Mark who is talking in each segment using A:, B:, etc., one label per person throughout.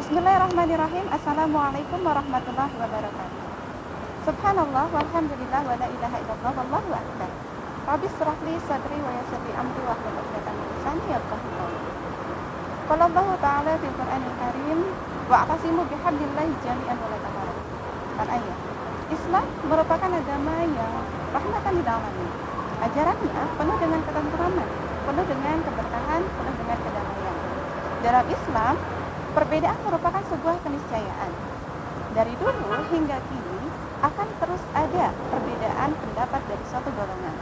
A: Bismillahirrahmanirrahim. Assalamualaikum warahmatullahi wabarakatuh. Subhanallah walhamdulillah wa la ilaha illallah wallahu akbar. Rabbi shrah li sadri wa yassir li amri wahlul 'uqdatam min lisani yafqahu qawli. Qala Allah ta'ala fil Qur'anil Karim wa'tasimu bihablillahi jami'an wa la tafarraqu. Al-ayat. Islam merupakan agama yang rahmatan lil alamin. Ajarannya penuh dengan ketentraman, penuh dengan keberkahan, penuh dengan kedamaian. Dalam Islam, perbedaan merupakan sebuah keniscayaan. Dari dulu hingga kini akan terus ada perbedaan pendapat dari suatu golongan.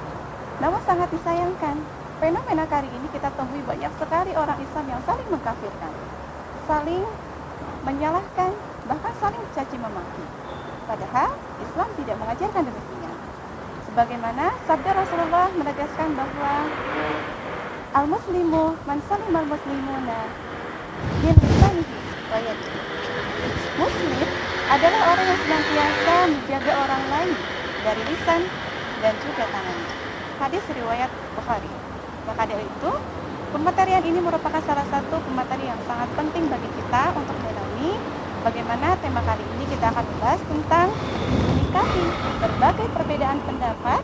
A: Namun sangat disayangkan, fenomena kali ini kita temui banyak sekali orang Islam yang saling mengkafirkan, saling menyalahkan, bahkan saling mencaci memaki. Padahal Islam tidak mengajarkan demikian. Sebagaimana sabda Rasulullah menegaskan bahwa al-muslimu man salimal muslimuna min lisanihi wa yadihi. Muslim adalah orang yang senantiasa menjaga orang lain dari lisan dan juga tangannya. Hadis riwayat Bukhari. Maka dari itu, pematerian ini merupakan salah satu pemateri yang sangat penting bagi kita untuk mendalami bagaimana tema kali ini kita akan membahas tentang menyikapi berbagai perbedaan pendapat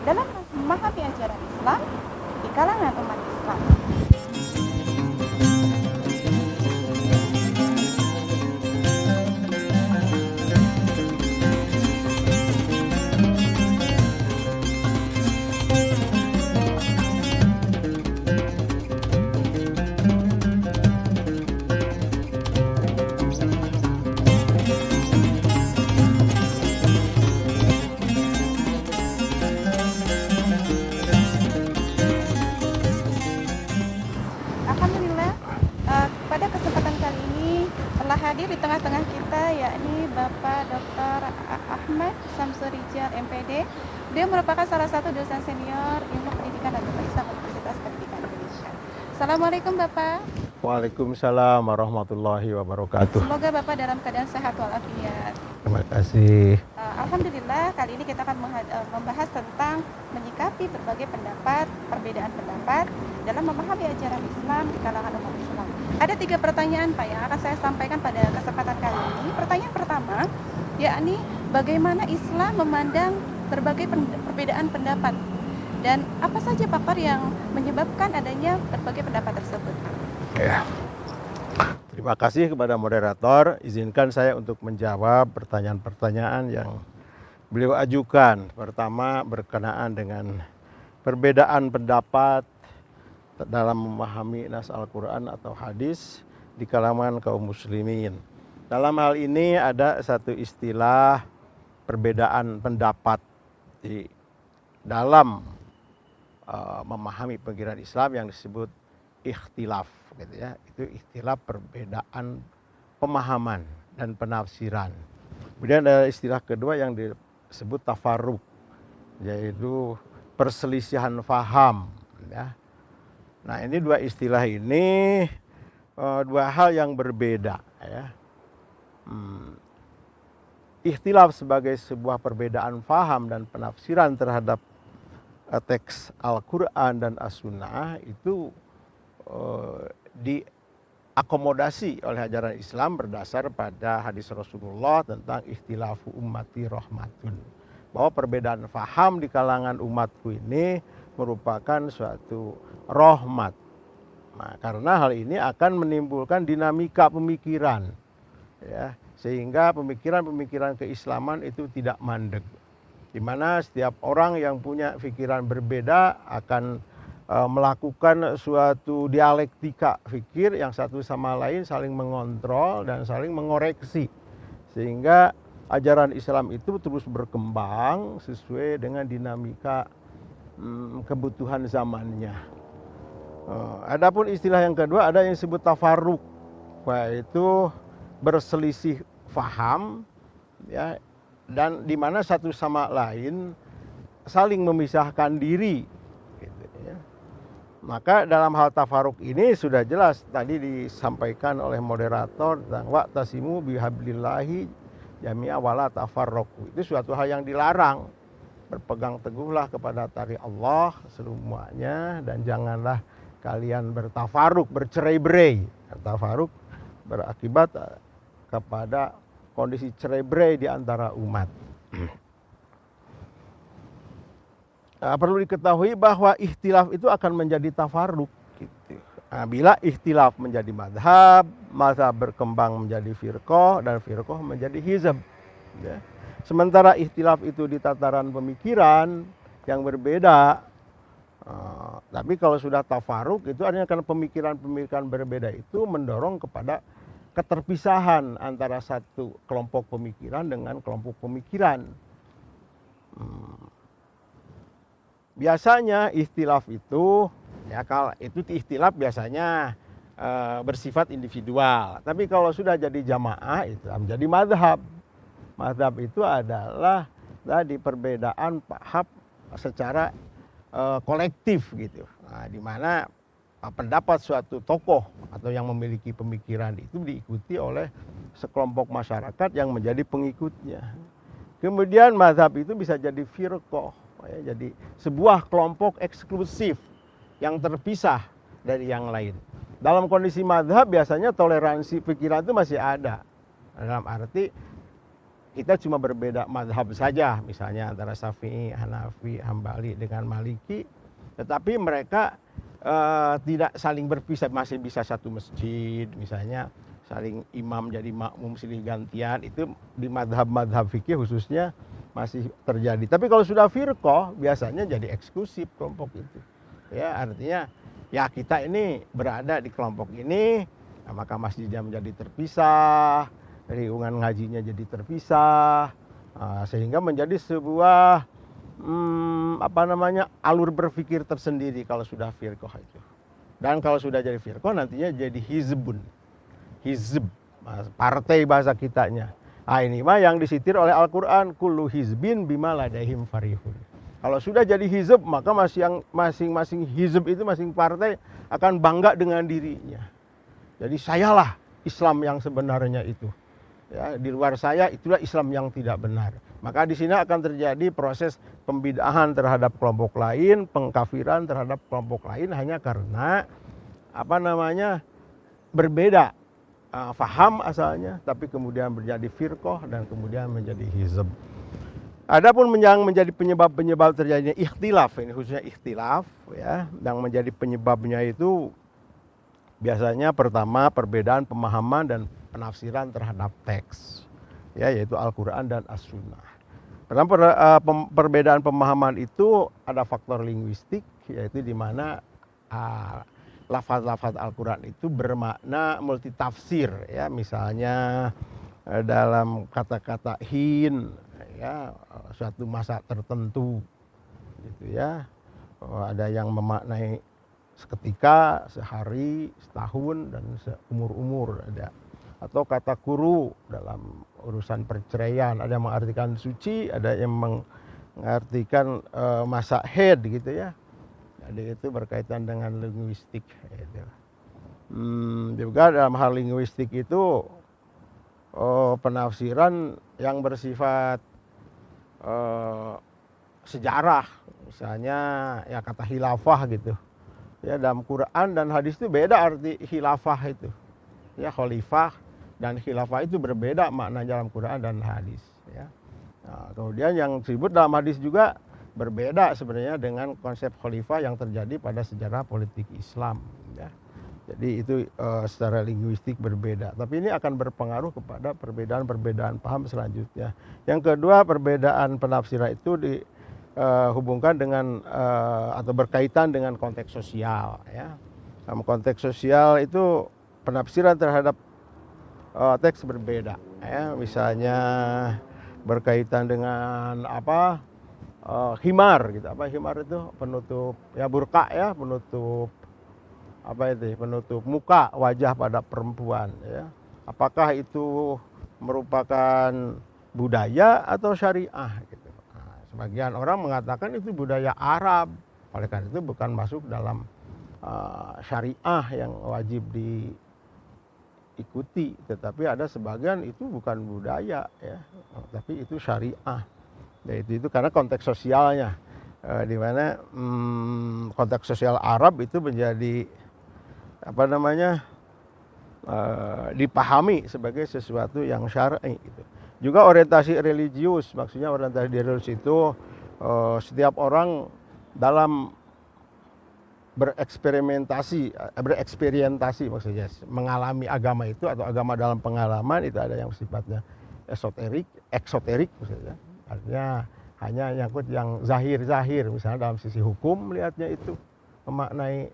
A: dalam memahami ajaran Islam di kalangan umat Islam. Alhamdulillah, pada kesempatan kali ini telah hadir di tengah-tengah kita yakni Bapak Dr. Ahmad Samsurijal MPD. Dia merupakan salah satu dosen senior ilmu pendidikan agama Islam Universitas Pendidikan Indonesia. Assalamualaikum Bapak.
B: Waalaikumsalam warahmatullahi wabarakatuh.
A: Semoga Bapak dalam keadaan sehat walafiat.
B: Terima kasih.
A: Alhamdulillah, kali ini kita akan membahas tentang menyikapi berbagai pendapat, perbedaan pendapat dalam memahami ajaran Islam di kalangan umat Islam. Ada 3 pertanyaan Pak yang akan saya sampaikan pada kesempatan kali ini. Pertanyaan pertama, yakni bagaimana Islam memandang berbagai perbedaan pendapat dan apa saja faktor yang menyebabkan adanya berbagai pendapat tersebut.
B: Ya. Terima kasih kepada moderator. Izinkan saya untuk menjawab pertanyaan-pertanyaan yang beliau ajukan. Pertama berkenaan dengan perbedaan pendapat dalam memahami nas Al-Quran atau hadis di kalangan kaum muslimin. Dalam hal ini ada satu istilah perbedaan pendapat di dalam memahami pengiran Islam yang disebut ikhtilaf, gitu ya. Itu istilah perbedaan pemahaman dan penafsiran. Kemudian ada istilah kedua yang disebut tafarruq, yaitu perselisihan faham, ya. Nah, ini dua istilah ini dua hal yang berbeda, ya. Ikhtilaf sebagai sebuah perbedaan faham dan penafsiran terhadap teks Al-Quran dan As-Sunnah itu diakomodasi oleh ajaran Islam berdasar pada hadis Rasulullah tentang ikhtilafu ummati rahmatun, bahwa perbedaan faham di kalangan umatku ini merupakan suatu rahmat. Nah, karena hal ini akan menimbulkan dinamika pemikiran, ya, sehingga pemikiran-pemikiran keislaman itu tidak mandek, di mana setiap orang yang punya pikiran berbeda akan melakukan suatu dialektika fikir yang satu sama lain saling mengontrol dan saling mengoreksi, sehingga ajaran Islam itu terus berkembang sesuai dengan dinamika kebutuhan zamannya. Adapun istilah yang kedua ada yang disebut tafarruq, yaitu berselisih faham, ya, dan di mana satu sama lain saling memisahkan diri, gitu, ya. Maka dalam hal tafarruq ini sudah jelas tadi disampaikan oleh moderator tentang wa'tasimu bihablillahi jami'a wala tafarraqu. Itu suatu hal yang dilarang. Berpegang teguhlah kepada tali Allah semuanya dan janganlah kalian bertafarruq, bercerai-berai. Tafarruq berakibat kepada kondisi cerai-berai di antara umat. Perlu diketahui bahwa ikhtilaf itu akan menjadi tafarruq gitu. Bila ikhtilaf menjadi madhab, madhab berkembang menjadi firqah, dan firqah menjadi hizb. Ya. Sementara ikhtilaf itu di tataran pemikiran yang berbeda, tapi kalau sudah tafarruq itu artinya karena pemikiran-pemikiran berbeda itu mendorong kepada keterpisahan antara satu kelompok pemikiran dengan kelompok pemikiran. Biasanya ikhtilaf itu, ya kalau itu ikhtilaf biasanya bersifat individual. Tapi kalau sudah jadi jamaah itu menjadi madhab. Madhab itu adalah tadi perbedaan paham secara kolektif gitu. Nah, di mana pendapat suatu tokoh atau yang memiliki pemikiran itu diikuti oleh sekelompok masyarakat yang menjadi pengikutnya. Kemudian madhab itu bisa jadi firqah. Ya, jadi sebuah kelompok eksklusif yang terpisah dari yang lain. Dalam kondisi madhab biasanya toleransi pikiran itu masih ada. Dalam arti kita cuma berbeda madhab saja, misalnya antara Syafi'i, Hanafi, Hambali dengan Maliki. Tetapi mereka tidak saling berpisah, masih bisa satu masjid misalnya. Saling imam jadi makmum silih gantian, itu di madhab-madhab fikih khususnya masih terjadi. Tapi kalau sudah firqah biasanya jadi eksklusif kelompok itu. Ya, artinya ya kita ini berada di kelompok ini, maka masjidnya menjadi terpisah, lingkungan ngajinya jadi terpisah, sehingga menjadi sebuah alur berpikir tersendiri kalau sudah firqah itu. Dan kalau sudah jadi firqah nantinya jadi hizbun. Hizb, partai bahasa kitanya. Ini mah yang disitir oleh Al-Quran, kullu hizbin bima ladaihim farihun. Kalau sudah jadi hizb, maka masing-masing hizb itu, masing partai akan bangga dengan dirinya. Jadi sayalah Islam yang sebenarnya itu. Ya, di luar saya itulah Islam yang tidak benar. Maka di sini akan terjadi proses pembid'ahan terhadap kelompok lain, pengkafiran terhadap kelompok lain hanya karena berbeda. Faham asalnya, tapi kemudian menjadi firqah dan kemudian menjadi hizb. Adapun yang menjadi penyebab terjadinya ikhtilaf, ini khususnya ikhtilaf, ya, yang menjadi penyebabnya itu biasanya pertama perbedaan pemahaman dan penafsiran terhadap teks, ya, yaitu Al-Quran dan As-Sunnah. Pertama perbedaan pemahaman itu ada faktor linguistik, yaitu di mana lafaz-lafaz Al-Quran itu bermakna multitafsir, ya, misalnya dalam kata-kata hin, ya, suatu masa tertentu gitu, ya, ada yang memaknai seketika, sehari, setahun, dan seumur-umur ada. Atau kata kuru dalam urusan perceraian, ada yang mengartikan suci, ada yang mengartikan masa haid gitu, ya. Jadi itu berkaitan dengan linguistik. Gitu. Juga dalam hal linguistik itu penafsiran yang bersifat sejarah, misalnya ya kata khilafah gitu. Ya, dalam Quran dan hadis itu beda arti khilafah itu. Ya, khalifah dan khilafah itu berbeda makna dalam Quran dan hadis. Ya. Nah, kemudian yang disebut dalam hadis juga berbeda sebenarnya dengan konsep khalifah yang terjadi pada sejarah politik Islam, ya. Jadi itu secara linguistik berbeda. Tapi ini akan berpengaruh kepada perbedaan-perbedaan paham selanjutnya. Yang kedua, perbedaan penafsiran itu dihubungkan dengan atau berkaitan dengan konteks sosial, ya. Dalam konteks sosial itu penafsiran terhadap teks berbeda, ya. Misalnya berkaitan dengan himar gitu. Himar itu penutup, ya, burqa, ya, penutup penutup muka, wajah pada perempuan, ya. Apakah itu merupakan budaya atau syariah gitu. Nah, sebagian orang mengatakan itu budaya Arab, oleh karena itu bukan masuk dalam syariah yang wajib diikuti. Tetapi ada sebagian itu bukan budaya, ya, tapi itu syariah. Yaitu itu karena konteks sosialnya, di mana konteks sosial Arab itu menjadi dipahami sebagai sesuatu yang syar'i gitu. Juga orientasi religius, maksudnya orientasi religius itu setiap orang dalam bereksperimentasi maksudnya mengalami agama itu atau agama dalam pengalaman itu ada yang sifatnya eksoterik maksudnya. Artinya hanya nyangkut yang zahir, misalnya dalam sisi hukum melihatnya itu memaknai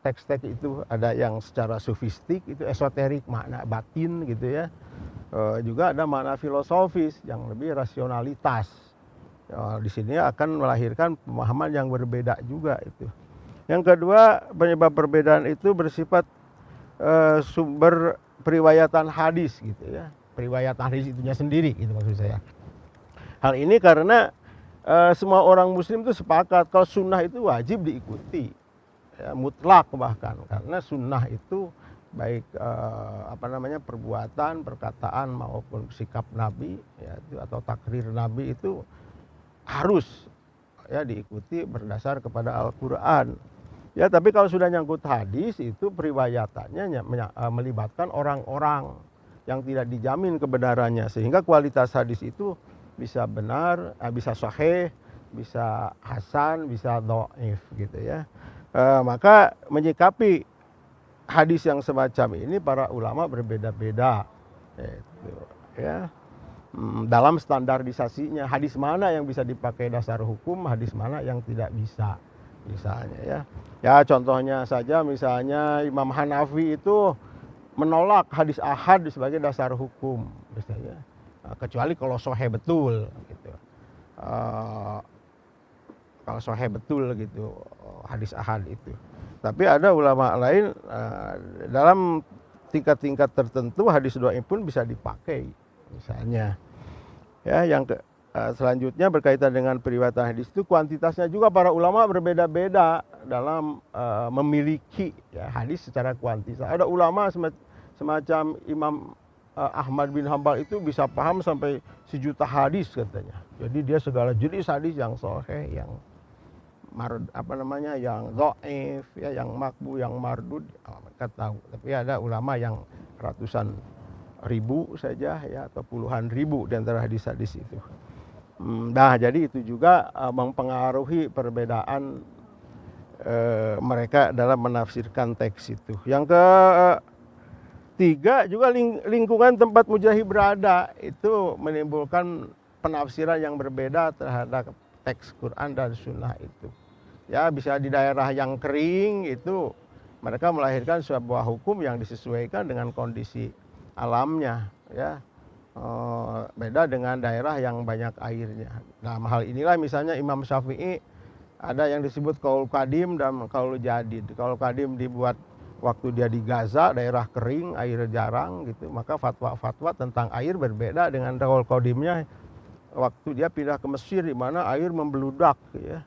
B: teks-teks itu, ada yang secara sofistik itu esoterik, makna batin gitu ya. Juga ada makna filosofis yang lebih rasionalitas. Di sini akan melahirkan pemahaman yang berbeda juga itu. Yang kedua, penyebab perbedaan itu bersifat sumber periwayatan hadis gitu ya. Periwayatan hadis itunya sendiri gitu maksud saya. Hal ini karena semua orang muslim itu sepakat kalau sunnah itu wajib diikuti. Ya, mutlak bahkan, karena sunnah itu baik perbuatan, perkataan maupun sikap Nabi ya, atau takrir Nabi itu harus ya diikuti berdasar kepada Al-Quran. Ya, tapi kalau sudah nyangkut hadis itu periwayatannya melibatkan orang-orang yang tidak dijamin kebenarannya, sehingga kualitas hadis itu bisa benar, bisa sahih, bisa hasan, bisa dhaif gitu ya. Maka menyikapi hadis yang semacam ini para ulama berbeda-beda gitu, ya. Dalam standarisasinya, hadis mana yang bisa dipakai dasar hukum, hadis mana yang tidak bisa misalnya ya. Ya contohnya saja misalnya Imam Hanafi itu menolak hadis ahad sebagai dasar hukum misalnya, kecuali kalau sahih betul gitu. Kalau sahih betul gitu hadis ahad itu. Tapi ada ulama lain dalam tingkat-tingkat tertentu hadis dhaif pun bisa dipakai misalnya. Ya, yang selanjutnya berkaitan dengan periwayatan hadis itu kuantitasnya juga para ulama berbeda-beda dalam memiliki ya, hadis secara kuantitas. Ada ulama semacam Imam Ahmad bin Hambal itu bisa paham sampai 1.000.000 hadis katanya. Jadi dia segala jenis hadis yang sahih, yang yang dhaif, ya, yang makbu, yang mardud, mereka tahu. Tapi ada ulama yang ratusan ribu saja ya, atau puluhan ribu di antara hadis-hadis itu. Nah, jadi itu juga mempengaruhi perbedaan mereka dalam menafsirkan teks itu. Yang ketiga juga lingkungan tempat mujahid berada itu menimbulkan penafsiran yang berbeda terhadap teks Quran dan Sunnah itu. Ya, bisa di daerah yang kering itu mereka melahirkan sebuah hukum yang disesuaikan dengan kondisi alamnya ya. Beda dengan daerah yang banyak airnya. Dalam hal inilah misalnya Imam Syafi'i ada yang disebut qaul qadim dan qaul jadid. Qaul qadim dibuat waktu dia di Gaza, daerah kering, air jarang gitu. Maka fatwa-fatwa tentang air berbeda dengan qaul qadimnya waktu dia pindah ke Mesir di mana air membeludak ya.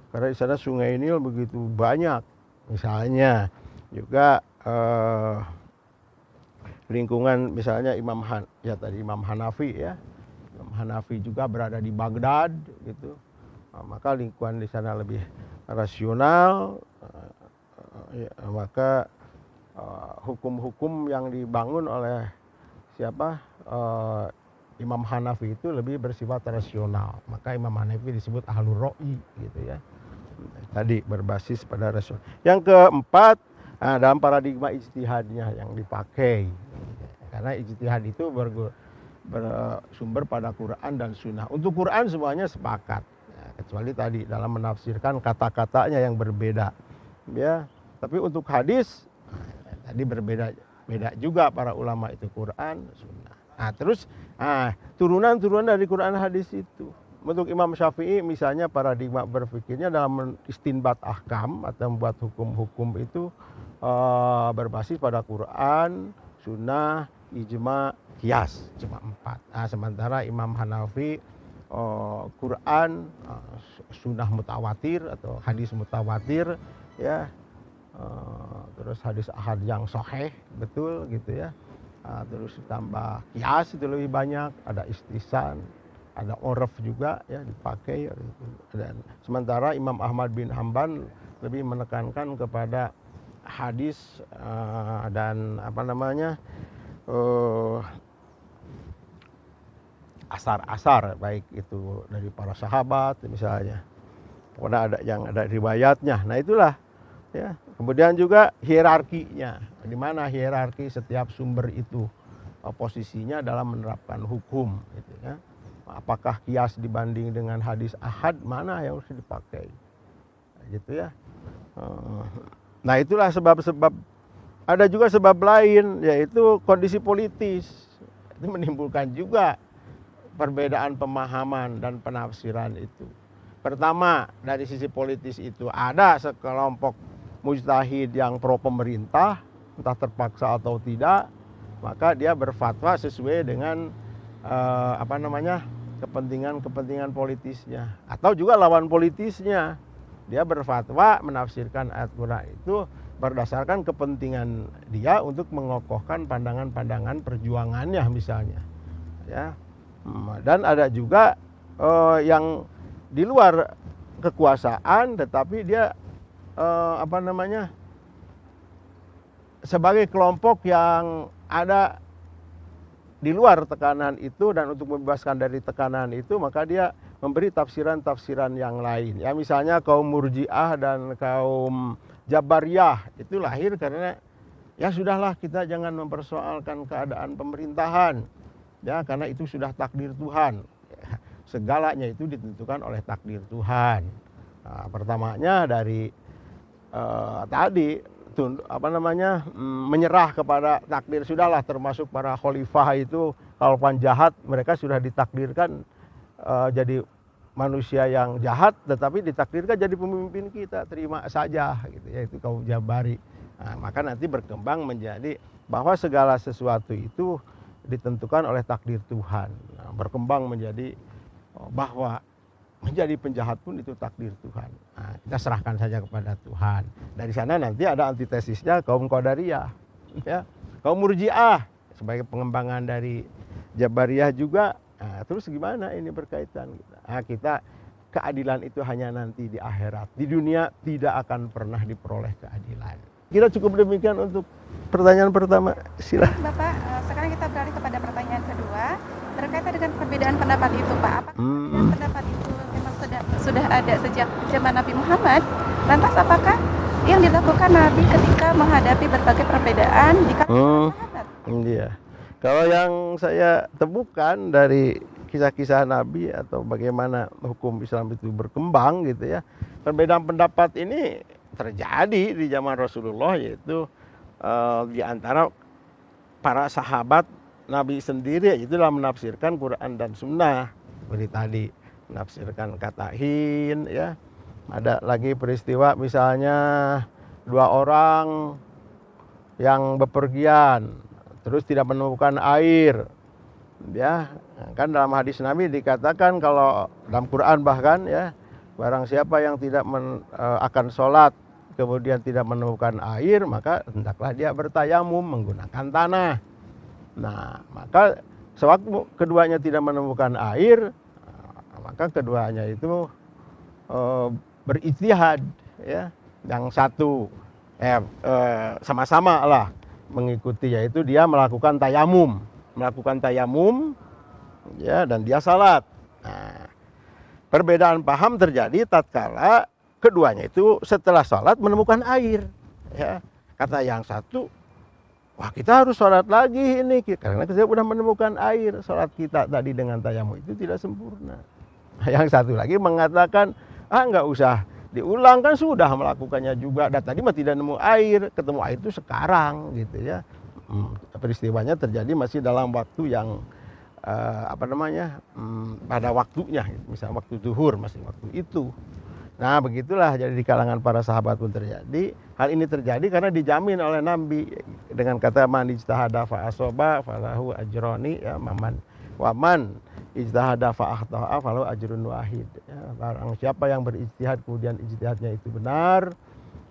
B: Karena di sana sungai Nil begitu banyak. Misalnya juga lingkungan misalnya Imam Hanafi ya. Imam Hanafi juga berada di Baghdad gitu. Maka lingkungan di sana lebih rasional. Maka hukum-hukum yang dibangun oleh Imam Hanafi itu lebih bersifat rasional. Maka Imam Hanafi disebut ahlur ra'i gitu ya. Tadi berbasis pada rasional. Yang keempat, dalam paradigma ijtihadnya yang dipakai. Karena ijtihad itu bersumber pada Quran dan Sunnah. Untuk Quran semuanya sepakat. Ya, kecuali tadi dalam menafsirkan kata-katanya yang berbeda. Ya, tapi untuk hadis tadi berbeda juga para ulama itu Quran, Sunnah. Nah, terus turunan-turunan dari Quran hadis itu. Untuk Imam Syafi'i misalnya paradigma berpikirnya dalam istinbat ahkam atau membuat hukum-hukum itu berbasis pada Quran, Sunnah, Ijma, Qiyas, cuma 4. Sementara Imam Hanafi Quran, Sunnah mutawatir atau hadis mutawatir ya, terus hadis ahad yang sahih betul gitu ya. Terus tambah Qiyas itu lebih banyak, ada istisan, ada oraf juga ya dipakai. Dan sementara Imam Ahmad bin Hanbal lebih menekankan kepada hadis dan apa namanya asar-asar, baik itu dari para sahabat misalnya. Pokoknya ada yang ada riwayatnya. Nah itulah ya. Kemudian juga hierarkinya. Di mana hierarki setiap sumber itu posisinya dalam menerapkan hukum gitu ya. Apakah kias dibanding dengan hadis ahad, mana yang harus dipakai gitu ya. Nah itulah sebab-sebab. Ada juga sebab lain, yaitu kondisi politis. Itu menimbulkan juga perbedaan pemahaman dan penafsiran itu. Pertama, dari sisi politis itu ada sekelompok mujtahid yang pro pemerintah, entah terpaksa atau tidak, maka dia berfatwa sesuai dengan kepentingan politisnya, atau juga lawan politisnya. Dia berfatwa menafsirkan ayat Quran itu berdasarkan kepentingan dia untuk mengokohkan pandangan-pandangan perjuangannya misalnya. Ya. Dan ada juga yang di luar kekuasaan, tetapi dia sebagai kelompok yang ada di luar tekanan itu, dan untuk membebaskan dari tekanan itu maka dia memberi tafsiran-tafsiran yang lain. Ya misalnya kaum Murji'ah dan kaum Jabariyah itu lahir karena ya sudahlah, kita jangan mempersoalkan keadaan pemerintahan. Ya, karena itu sudah takdir Tuhan. Segalanya itu ditentukan oleh takdir Tuhan. Nah, pertamanya dari menyerah kepada takdir. Sudahlah, termasuk para khalifah itu kalau jahat, mereka sudah ditakdirkan jadi manusia yang jahat, tetapi ditakdirkan jadi pemimpin kita, terima saja gitu ya. Itu kaum Jabari. Nah, maka nanti berkembang menjadi bahwa segala sesuatu itu ditentukan oleh takdir Tuhan. Nah, berkembang menjadi bahwa menjadi penjahat pun itu takdir Tuhan. Nah, kita serahkan saja kepada Tuhan. Dari sana nanti ada antitesisnya kaum Qadariyah, ya, kaum Murji'ah sebagai pengembangan dari Jabariyah juga. Nah, terus gimana ini berkaitan? Nah, kita keadilan itu hanya nanti di akhirat. Di dunia tidak akan pernah diperoleh keadilan. Kira cukup demikian untuk pertanyaan pertama. Silakan.
A: Bapak, sekarang kita beralih kepada pertanyaan kedua berkaitan dengan perbedaan pendapat itu, Pak. Apakah perbedaan pendapat itu memang sudah ada sejak zaman Nabi Muhammad? Lantas apakah yang dilakukan Nabi ketika menghadapi berbagai perbedaan di kalangan sahabat?
B: Iya. Kalau yang saya temukan dari kisah-kisah Nabi atau bagaimana hukum Islam itu berkembang gitu ya, perbedaan pendapat ini terjadi di zaman Rasulullah, yaitu di antara para sahabat Nabi sendiri, itu dalam menafsirkan Quran dan Sunnah. Seperti tadi menafsirkan kata hin, ya. Ada lagi peristiwa misalnya dua orang yang bepergian terus tidak menemukan air, ya. Kan dalam hadis Nabi dikatakan, kalau dalam Quran bahkan ya, barang siapa yang tidak akan sholat kemudian tidak menemukan air, maka hendaklah dia bertayamum menggunakan tanah. Nah, maka sewaktu keduanya tidak menemukan air, maka keduanya itu berijtihad, ya. Yang satu sama-sama lah mengikuti, yaitu dia melakukan tayamum, ya, dan dia salat. Nah, perbedaan paham terjadi tatkala keduanya itu setelah sholat menemukan air, ya. Kata yang satu, wah, kita harus sholat lagi ini karena kita sudah menemukan air. Sholat kita tadi dengan tayamum itu tidak sempurna. Yang satu lagi mengatakan, nggak usah diulang, kan sudah melakukannya juga. Dan tadi mah tidak nemu air, ketemu air itu sekarang gitu ya. Peristiwanya terjadi masih dalam waktu yang pada waktunya, misalnya waktu zuhur masih waktu itu. Nah, begitulah jadi di kalangan para sahabat pun terjadi. Hal ini terjadi karena dijamin oleh Nabi dengan kata man ijtahada fa asaba falahu ajroni, ya, waman ijtahada fa akhta'a falahu ajrun wahid. Ya, barang siapa yang berijtihad kemudian ijtihadnya itu benar,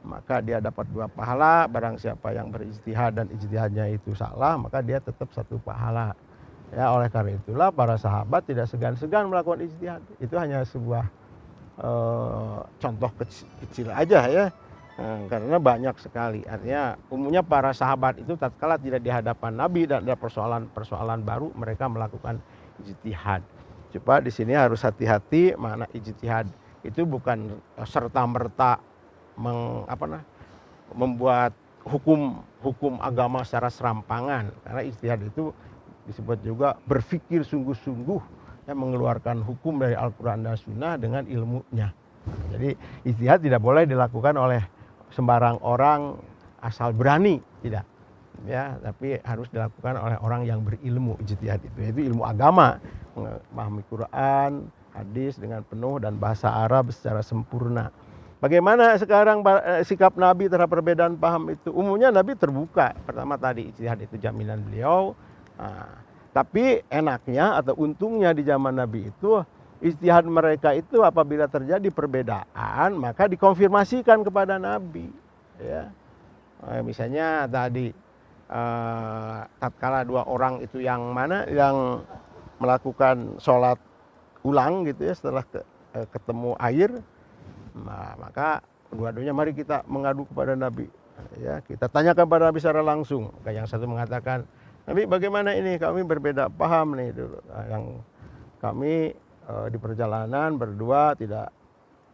B: maka dia dapat 2 pahala. Barang siapa yang berijtihad dan ijtihadnya itu salah, maka dia tetap 1 pahala. Ya, oleh karena itulah para sahabat tidak segan-segan melakukan ijtihad. Itu hanya sebuah contoh kecil aja, ya. Karena banyak sekali, artinya umumnya para sahabat itu tatkala tidak di hadapan Nabi dan ada persoalan-persoalan baru, mereka melakukan ijtihad. Coba di sini harus hati-hati, makna ijtihad itu bukan serta merta membuat hukum agama secara serampangan, karena ijtihad itu disebut juga berpikir sungguh-sungguh yang mengeluarkan hukum dari Al-Quran dan Sunnah dengan ilmunya. Jadi ijtihad tidak boleh dilakukan oleh sembarang orang asal berani, tidak, ya, tapi harus dilakukan oleh orang yang berilmu. Ijtihad itu ilmu agama, memahami Quran, hadis dengan penuh dan bahasa Arab secara sempurna. Bagaimana sekarang sikap Nabi terhadap perbedaan paham itu? Umumnya Nabi terbuka. Pertama tadi ijtihad itu jaminan beliau. Tapi enaknya atau untungnya di zaman Nabi itu, ijtihad mereka itu apabila terjadi perbedaan maka dikonfirmasikan kepada Nabi. Ya. Misalnya tadi tatkala dua orang itu yang mana yang melakukan sholat ulang gitu ya setelah ketemu air. Nah, maka dua-duanya mari kita mengadu kepada Nabi, ya, kita tanyakan kepada Nabi secara langsung. Yang satu mengatakan, Nabi bagaimana ini, kami berbeda paham nih dulu. Yang kami di perjalanan berdua tidak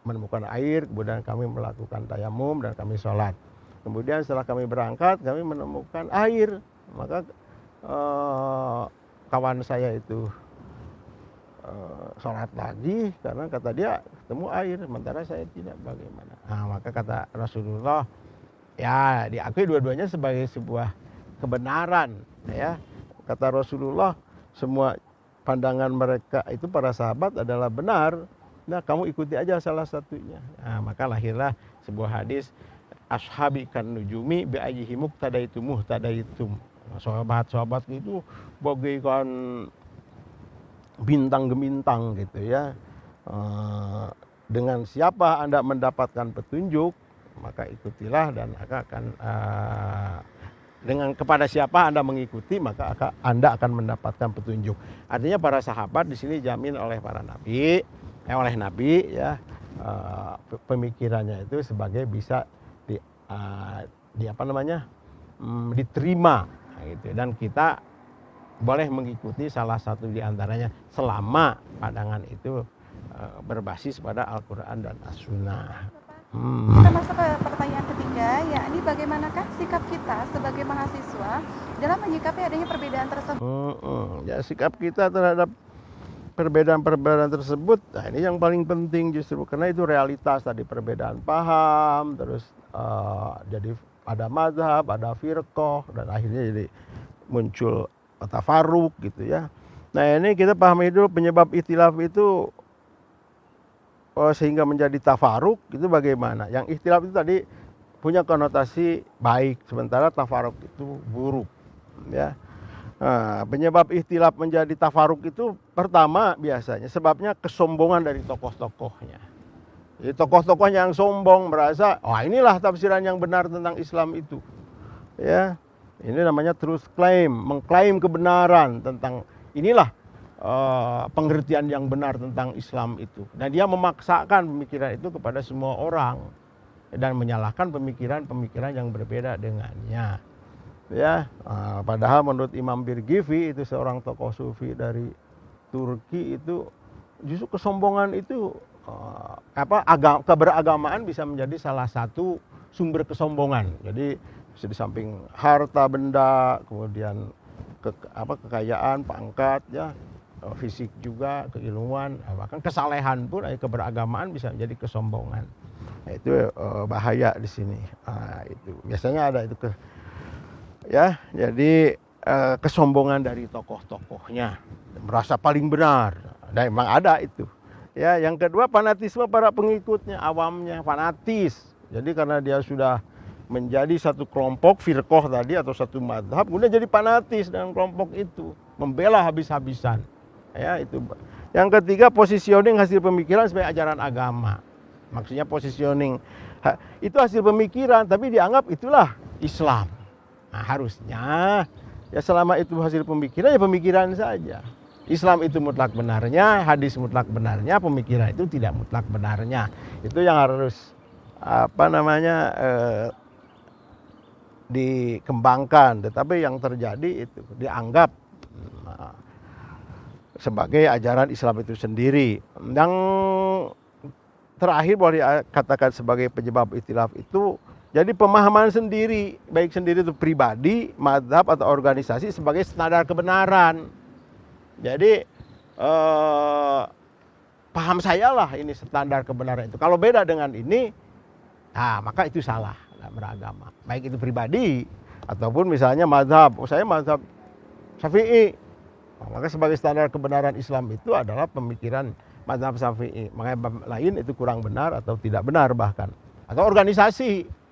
B: menemukan air, kemudian kami melakukan tayamum dan kami sholat. Kemudian setelah kami berangkat kami menemukan air, maka kawan saya itu sholat lagi karena kata dia ketemu air, sementara saya tidak, bagaimana? Nah, maka kata Rasulullah, ya diakui dua-duanya sebagai sebuah kebenaran, ya. Kata Rasulullah, semua pandangan mereka itu para sahabat adalah benar. Nah, kamu ikuti aja salah satunya. Nah, maka lahirlah sebuah hadis, ashabi kan nujumi bi ayyihi muqtadaitum muhtadaitum. Sahabat-sahabat itu bagaikan bintang gemintang gitu ya. Dengan siapa Anda mendapatkan petunjuk, maka ikutilah, dan akan dengan kepada siapa Anda mengikuti, maka Anda akan mendapatkan petunjuk. Artinya para sahabat di sini jamin oleh para nabi, oleh Nabi, ya, pemikirannya itu sebagai bisa diterima gitu, dan kita boleh mengikuti salah satu di antaranya selama pandangan itu berbasis pada Al-Quran dan As-Sunnah.
A: Kita masuk ke pertanyaan ketiga, yakni bagaimanakah sikap kita sebagai mahasiswa dalam menyikapi adanya perbedaan tersebut?
B: Ya, sikap kita terhadap perbedaan-perbedaan tersebut, nah ini yang paling penting justru, karena itu realitas tadi, perbedaan paham, terus jadi ada mazhab, ada firqah, dan akhirnya jadi muncul tafarruq gitu ya. Nah, ini kita pahami dulu penyebab ikhtilaf itu sehingga menjadi tafarruq itu bagaimana. Yang ikhtilaf itu tadi punya konotasi baik, sementara tafarruq itu buruk, ya. Nah, penyebab ikhtilaf menjadi tafarruq itu pertama biasanya sebabnya kesombongan dari tokoh-tokohnya. Jadi tokoh-tokohnya yang sombong, merasa, inilah tafsiran yang benar tentang Islam itu, ya. Ini namanya truth claim, mengklaim kebenaran tentang inilah pengertian yang benar tentang Islam itu. Dan dia memaksakan pemikiran itu kepada semua orang dan menyalahkan pemikiran-pemikiran yang berbeda dengannya. Ya, padahal menurut Imam Birgivi, itu seorang tokoh sufi dari Turki, itu justru kesombongan itu keberagamaan bisa menjadi salah satu sumber kesombongan. Jadi di samping harta benda, kemudian kekayaan, pangkat, ya, fisik juga, keilmuan, bahkan kesalehan pun, keberagamaan bisa menjadi kesombongan. Nah, itu bahaya di sini. Itu biasanya ada itu ya, jadi kesombongan dari tokoh-tokohnya, merasa paling benar. Dan memang ada itu. Ya, yang kedua fanatisme para pengikutnya, awamnya fanatis. Jadi karena dia sudah menjadi satu kelompok firqah tadi atau satu madhab, kemudian jadi fanatis dengan kelompok itu, membela habis-habisan. Ya, itu. Yang ketiga, positioning hasil pemikiran sebagai ajaran agama. Maksudnya positioning itu hasil pemikiran, tapi dianggap itulah Islam. Nah, harusnya ya selama itu hasil pemikiran, ya pemikiran saja. Islam itu mutlak benarnya, hadis mutlak benarnya, pemikiran itu tidak mutlak benarnya. Itu yang harus apa namanya dikembangkan, tetapi yang terjadi itu dianggap sebagai ajaran Islam itu sendiri. Yang terakhir boleh dikatakan sebagai penyebab ikhtilaf itu jadi pemahaman sendiri, baik sendiri itu pribadi, mazhab atau organisasi sebagai standar kebenaran. Jadi paham saya lah ini standar kebenaran itu. Kalau beda dengan ini, maka itu salah dalam beragama. Baik itu pribadi ataupun misalnya mazhab. Oh, saya mazhab Syafi'i. Maka sebagai standar kebenaran Islam itu adalah pemikiran mazhab Syafi'i. Makanya lain itu kurang benar atau tidak benar bahkan. Atau organisasi.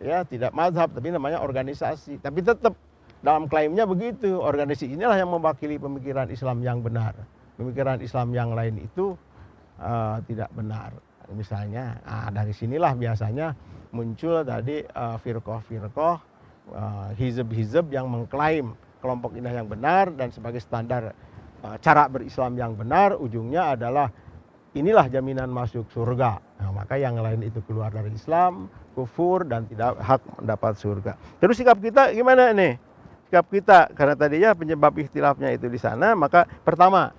B: Ya, tidak mazhab tapi namanya organisasi. Tapi tetap dalam klaimnya begitu. Organisasi inilah yang mewakili pemikiran Islam yang benar. Pemikiran Islam yang lain itu tidak benar. Misalnya, dari sinilah biasanya muncul tadi firqah-firqah, hizb-hizb yang mengklaim kelompok ini yang benar dan sebagai standar cara berislam yang benar, ujungnya adalah inilah jaminan masuk surga. Maka yang lain itu keluar dari Islam, kufur dan tidak hak mendapat surga. Terus sikap kita gimana nih? Sikap kita karena tadinya penyebab ikhtilafnya itu di sana, maka pertama,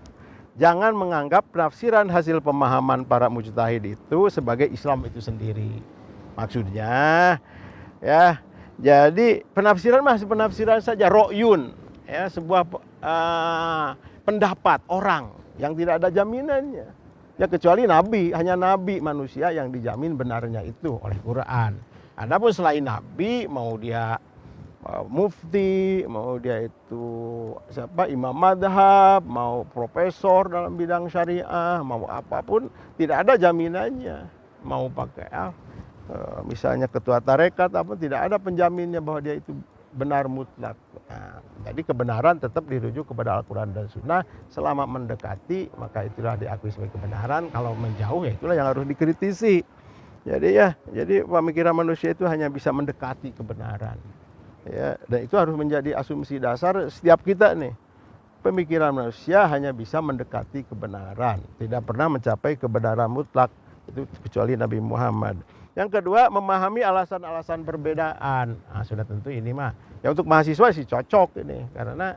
B: jangan menganggap penafsiran hasil pemahaman para mujtahid itu sebagai Islam itu sendiri. Maksudnya, ya, jadi penafsiran masih penafsiran saja, ro'yun, ya, sebuah pendapat orang yang tidak ada jaminannya. Ya kecuali nabi, hanya nabi manusia yang dijamin benarnya itu oleh Quran. Adapun selain nabi, mau dia mufti, mau dia itu imam madhab, mau profesor dalam bidang syariah, mau apapun, tidak ada jaminannya. Mau pakai misalnya ketua tarekat apa, tidak ada penjaminnya bahwa dia itu benar mutlak. Jadi kebenaran tetap dirujuk kepada Al-Quran dan Sunnah. Selama mendekati maka itulah diakui sebagai kebenaran. Kalau menjauh ya itulah yang harus dikritisi. Jadi pemikiran manusia itu hanya bisa mendekati kebenaran. Ya, dan itu harus menjadi asumsi dasar setiap kita nih. Pemikiran manusia hanya bisa mendekati kebenaran, tidak pernah mencapai kebenaran mutlak. Itu kecuali Nabi Muhammad. Yang kedua, memahami alasan-alasan perbedaan. Sudah tentu ini mah. Ya untuk mahasiswa sih cocok ini, karena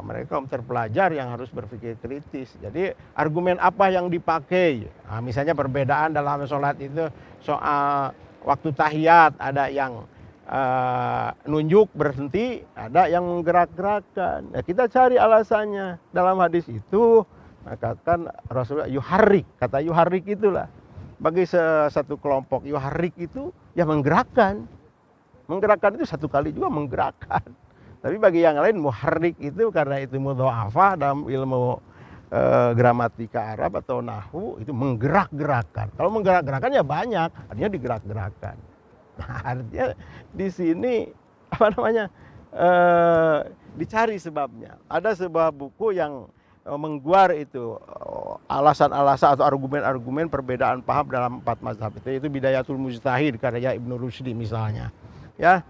B: mereka terpelajar yang harus berpikir kritis. Jadi argumen apa yang dipakai? Misalnya perbedaan dalam sholat itu soal waktu tahiyat, ada yang nunjuk berhenti, ada yang menggerak-gerakkan. Ya, kita cari alasannya. Dalam hadis itu katakan Rasulullah yuharrik, kata yuharrik itulah bagi satu kelompok, yuharrik itu ya menggerakkan. Menggerakkan itu satu kali juga menggerakkan. Tapi bagi yang lain muharrik itu karena itu mudha'afah dalam ilmu gramatika Arab atau nahwu itu menggerak-gerakkan. Kalau menggerak-gerakkan ya banyak, artinya digerak-gerakkan. Nah, artinya di sini dicari sebabnya. Ada sebuah buku yang mengguar itu alasan-alasan atau argumen-argumen perbedaan paham dalam 4 mazhab itu Bidayatul Mujtahid karya Ibnu Rushdi misalnya. Ya.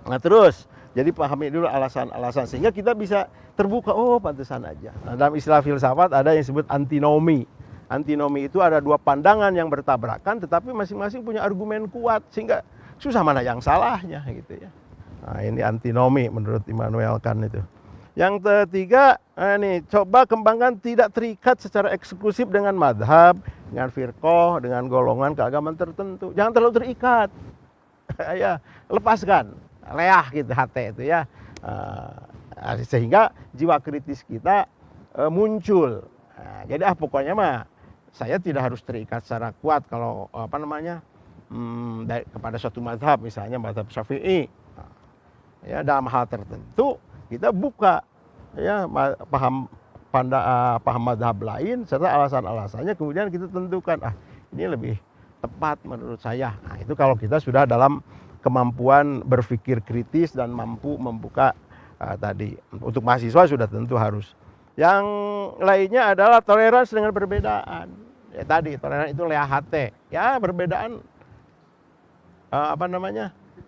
B: Nah, terus jadi pahami dulu alasan-alasan sehingga kita bisa terbuka, pantesan aja. Nah, dalam istilah filsafat ada yang disebut antinomi. Antinomi itu ada dua pandangan yang bertabrakan tetapi masing-masing punya argumen kuat sehingga susah mana yang salahnya gitu ya. Nah, ini antinomi menurut Immanuel Kant itu. Yang ketiga, coba kembangkan tidak terikat secara eksklusif dengan madhab, dengan firqah, dengan golongan keagamaan tertentu. Jangan terlalu terikat. Ya, lepaskan, leah gitu hati itu ya. Sehingga jiwa kritis kita muncul. Jadi pokoknya mah saya tidak harus terikat secara kuat kalau kepada suatu mazhab, misalnya mazhab Syafi'i. Ya, dalam hal tertentu kita buka ya paham mazhab lain serta alasan-alasannya, kemudian kita tentukan ini lebih tepat menurut saya. Nah, itu kalau kita sudah dalam kemampuan berpikir kritis dan mampu membuka tadi. Untuk mahasiswa sudah tentu harus. Yang lainnya adalah toleransi dengan perbedaan. Ya tadi toleransi itu leahate. Ya perbedaan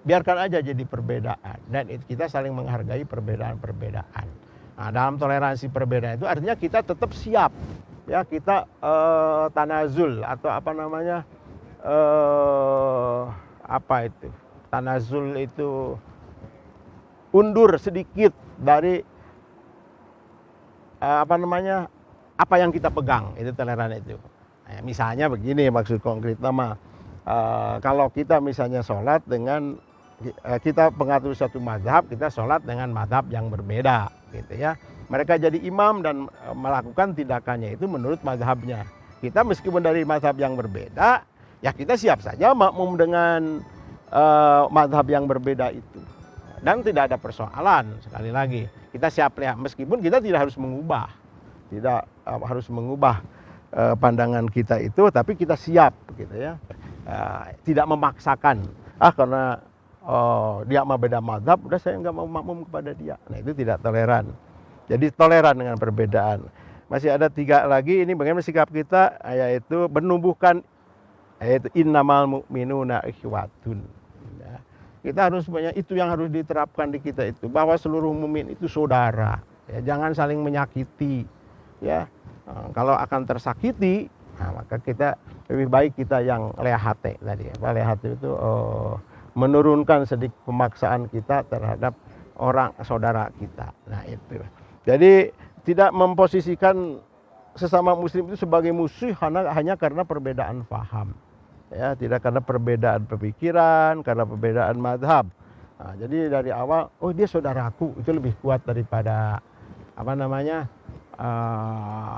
B: biarkan aja jadi perbedaan dan kita saling menghargai perbedaan-perbedaan. Nah, dalam toleransi perbedaan itu artinya kita tetap siap ya, kita tanazul atau apa itu, tanazul itu undur sedikit dari apa yang kita pegang, itu toleran itu. Misalnya begini, maksud konkretnya mah, kalau kita misalnya sholat dengan kita pengatur satu mazhab, kita sholat dengan mazhab yang berbeda, gitu ya. Mereka jadi imam dan melakukan tindakannya itu menurut mazhabnya. Kita meskipun dari mazhab yang berbeda, ya kita siap saja makmum dengan mazhab yang berbeda itu. Dan tidak ada persoalan, sekali lagi. Kita siap lihat, meskipun kita tidak harus mengubah. Tidak harus mengubah pandangan kita itu, tapi kita siap, gitu ya. Tidak memaksakan, karena dia mah beda mazhab, udah saya nggak mau makmum kepada dia. Nah, itu tidak toleran. Jadi toleran dengan perbedaan. Masih ada 3 lagi, ini bagaimana sikap kita, yaitu menumbuhkan, yaitu innamal mu'minuna ikhwatun. Ya. Kita harus banyak, itu yang harus diterapkan di kita itu, bahwa seluruh mukmin itu saudara. Ya, jangan saling menyakiti. Ya, kalau akan tersakiti, maka kita lebih baik kita yang lehate tadi. Lehate itu menurunkan sedikit pemaksaan kita terhadap orang saudara kita. Nah itu. Jadi tidak memposisikan sesama muslim itu sebagai musuh hanya karena perbedaan faham. Ya, tidak karena perbedaan pemikiran, karena perbedaan mazhab. Nah, jadi dari awal, oh dia saudaraku, itu lebih kuat daripada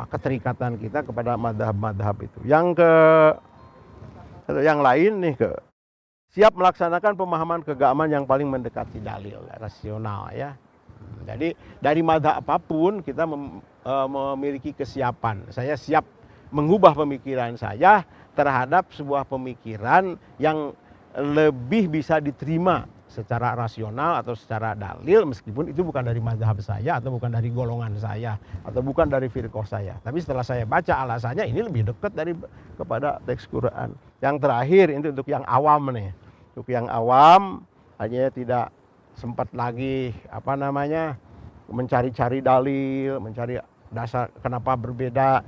B: keterikatan kita kepada madhab-madhab itu. Yang lain nih, siap melaksanakan pemahaman keagamaan yang paling mendekati dalil rasional, ya. Jadi dari madhab apapun kita memiliki kesiapan. Saya siap mengubah pemikiran saya terhadap sebuah pemikiran yang lebih bisa diterima secara rasional atau secara dalil, meskipun itu bukan dari mazhab saya atau bukan dari golongan saya atau bukan dari firqah saya. Tapi setelah saya baca alasannya, ini lebih dekat kepada teks Quran. Yang terakhir ini untuk yang awam nih. Untuk yang awam hanya tidak sempat lagi mencari-cari dalil, mencari dasar kenapa berbeda.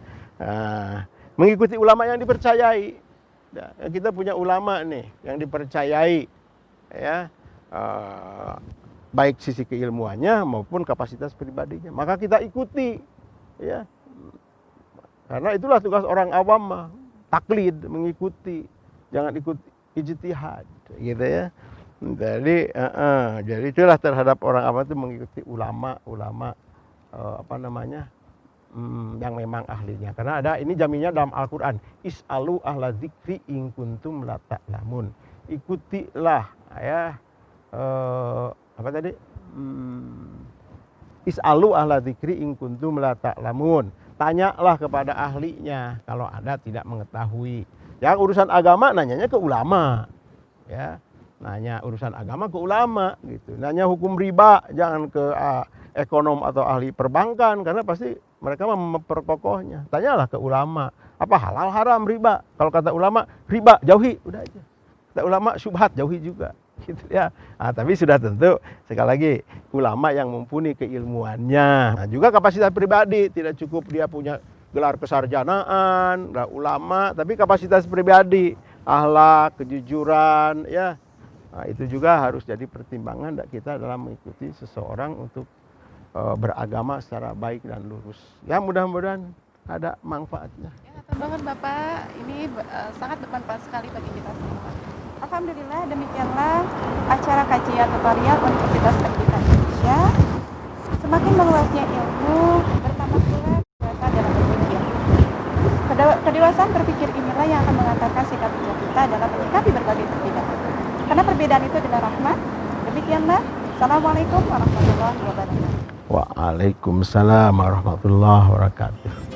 B: Mengikuti ulama yang dipercayai. Kita punya ulama nih yang dipercayai, ya. Baik sisi keilmuannya maupun kapasitas pribadinya, maka kita ikuti, ya, karena itulah tugas orang awam, taklid, mengikuti, jangan ikut ijtihad, gitu ya. Jadi itulah terhadap orang awam itu mengikuti ulama yang memang ahlinya, karena ada ini jaminnya dalam Al-Quran, is'alu ahla dzikri in kuntum la ta'lamun, ikutilah, ya. Is'alu ahla dzikri in kuntum la ta'lamun. Tanyalah kepada ahlinya kalau Anda tidak mengetahui. Yang urusan agama nanyanya ke ulama. Ya. Nanya urusan agama ke ulama gitu. Nanya hukum riba jangan ke ekonom atau ahli perbankan, karena pasti mereka memperkokohnya. Tanyalah ke ulama, apa halal haram riba? Kalau kata ulama riba jauhi, udah aja. Kata ulama syubhat jauhi juga. Gitu ya. Tapi sudah tentu sekali lagi ulama yang mumpuni keilmuannya. Juga kapasitas pribadi, tidak cukup dia punya gelar kesarjanaan, ulama, tapi kapasitas pribadi, akhlak, kejujuran, ya. Itu juga harus jadi pertimbangan kita dalam mengikuti seseorang untuk beragama secara baik dan lurus. Ya, mudah-mudahan ada manfaatnya.
A: Ya, banget Bapak, ini sangat bermanfaat sekali bagi kita semua. Alhamdulillah, demikianlah acara kajian tutorial Universitas Pendidikan Indonesia. Semakin meluasnya ilmu, bertambah pula kedewasaan dalam berpikir. Kedewasaan berpikir inilah yang akan mengantarkan sikap bijak kita dalam menyikapi berbagai perbedaan. Karena perbedaan itu adalah rahmat. Demikianlah. Assalamualaikum warahmatullahi wabarakatuh.
B: Waalaikumsalam warahmatullahi wabarakatuh.